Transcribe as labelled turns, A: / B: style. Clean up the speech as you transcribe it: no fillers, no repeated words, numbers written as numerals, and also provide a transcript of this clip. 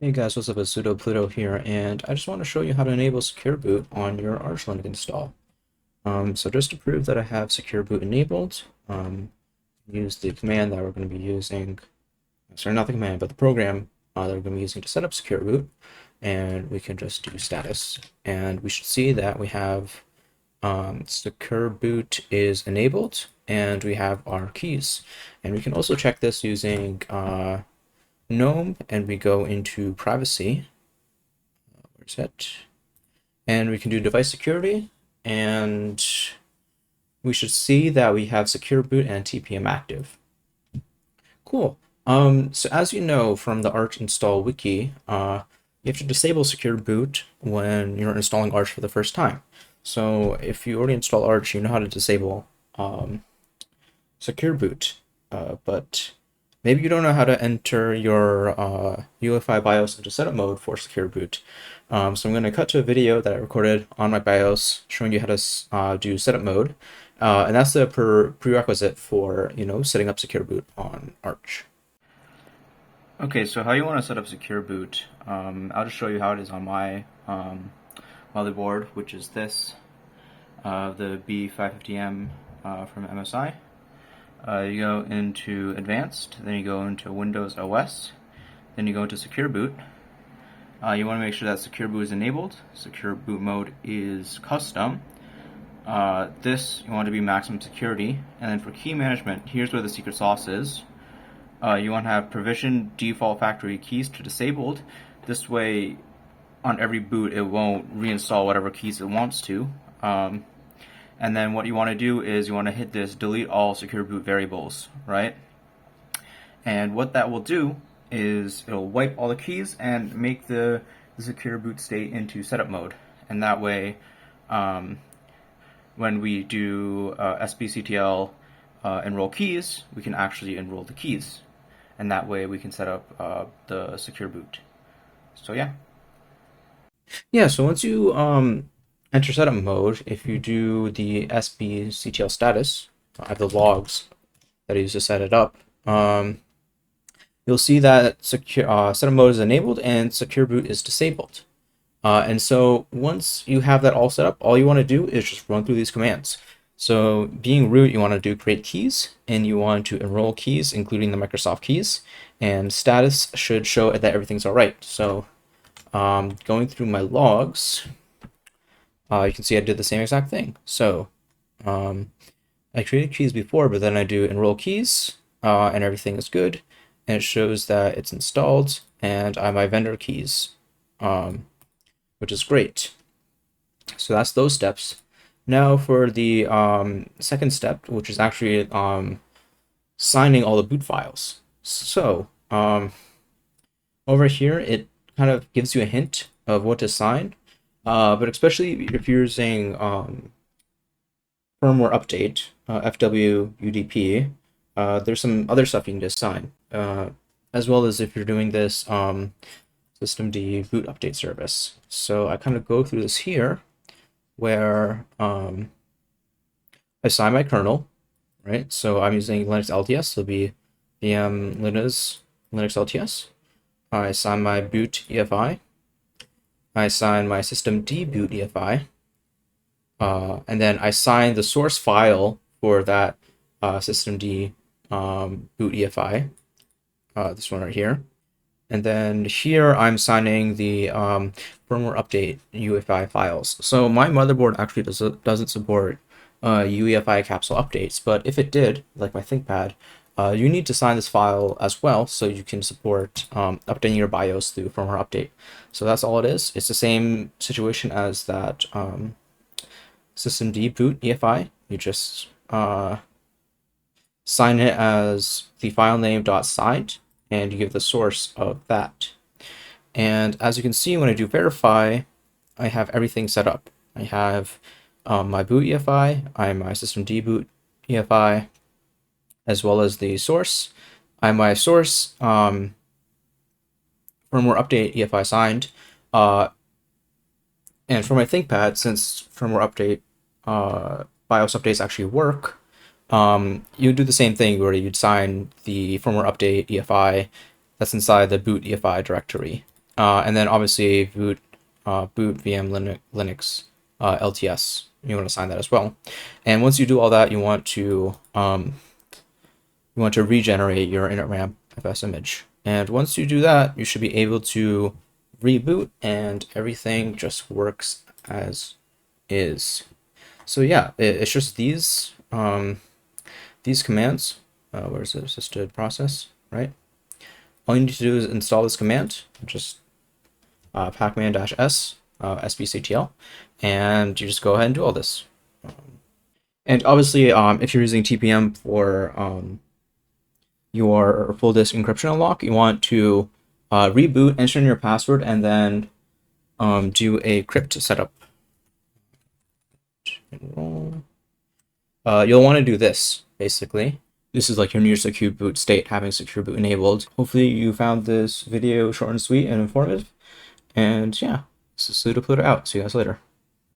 A: Hey guys, what's up? It's Pseudo Pluto here, and I just want to show you how to enable Secure Boot on your Arch Linux install. So just to prove that I have Secure Boot enabled, use the command that we're going to be using, sorry, not the command, but the program that we're going to be using to set up Secure Boot, and we can just do status, and we should see that we have Secure Boot is enabled, and we have our keys, and we can also check this using GNOME, and we go into privacy. Where's it? And we can do device security, and we should see that we have secure boot and TPM active. Cool. So as you know from the Arch install wiki, you have to disable secure boot when you're installing Arch for the first time. So if you already install Arch, you know how to disable secure boot, but maybe you don't know how to enter your UEFI BIOS into setup mode for secure boot. So I'm going to cut to a video that I recorded on my BIOS showing you how to do setup mode. And that's the prerequisite for, setting up secure boot on Arch. Okay, so how you want to set up secure boot, I'll just show you how it is on my motherboard, which is this, the B550M from MSI. You go into Advanced, then you go into Windows OS, then you go into Secure Boot. You want to make sure that Secure Boot is enabled. Secure Boot mode is custom. This you want to be maximum security, and then for key management, here's where the secret sauce is. You want to have provision default factory keys to disabled. This way, on every boot, it won't reinstall whatever keys it wants to. And then what you want to do is you want to hit this delete all secure boot variables, right? And what that will do is it'll wipe all the keys and make the secure boot state into setup mode. And that way, when we do sbctl enroll keys, we can actually enroll the keys. And that way we can set up the secure boot. So yeah. Yeah, so once you enter setup mode, if you do the sbctl status, I have the logs that I use to set it up, you'll see that secure setup mode is enabled and secure boot is disabled. And so once you have that all set up, all you want to do is just run through these commands. So being root, you want to do create keys, and you want to enroll keys, including the Microsoft keys, and status should show that everything's all right. So going through my logs, you can see I did the same exact thing. So I created keys before, but then I do enroll keys, and everything is good. And it shows that it's installed, and I have my vendor keys, which is great. So that's those steps. Now for the second step, which is actually signing all the boot files. So over here, it kind of gives you a hint of what to sign, but especially if you're using firmware update, FW UDP, there's some other stuff you can just sign, as well as if you're doing this systemd boot update service. So I kind of go through this here, where I sign my kernel, right? So I'm using Linux LTS, so it'll be VM Linux LTS. I sign my boot EFI. I sign my systemd boot EFI. And then I sign the source file for that systemd boot EFI, this one right here. And then here I'm signing the firmware update UEFI files. So my motherboard actually doesn't support UEFI capsule updates, but if it did, like my ThinkPad, you need to sign this file as well so you can support updating your BIOS through firmware update. So that's all it is. It's the same situation as that systemd boot EFI. You just sign it as the file name .signed, and you give the source of that. And as you can see, when I do verify, I have everything set up. I have my boot EFI, I have my systemd boot EFI, as well as the source. I have my source firmware update EFI signed. And for my ThinkPad, since firmware update BIOS updates actually work, you do the same thing where you'd sign the firmware update EFI that's inside the boot EFI directory. and then obviously boot VM Linux LTS. You want to assign that as well. And once you do all that, you want to regenerate your initram FS image. And once you do that, you should be able to reboot and everything just works as is. So yeah, it's just these commands. Where's the assisted process, right? All you need to do is install this command, just pacman-s sbctl, and you just go ahead and do all this. And obviously, if you're using TPM for your full disk encryption unlock, you want to reboot, enter in your password, and then do a crypt setup. You'll want to do this, basically. This is like your new secure boot state, having secure boot enabled. Hopefully you found this video short and sweet and informative. And yeah, this is sudo out. See you guys later.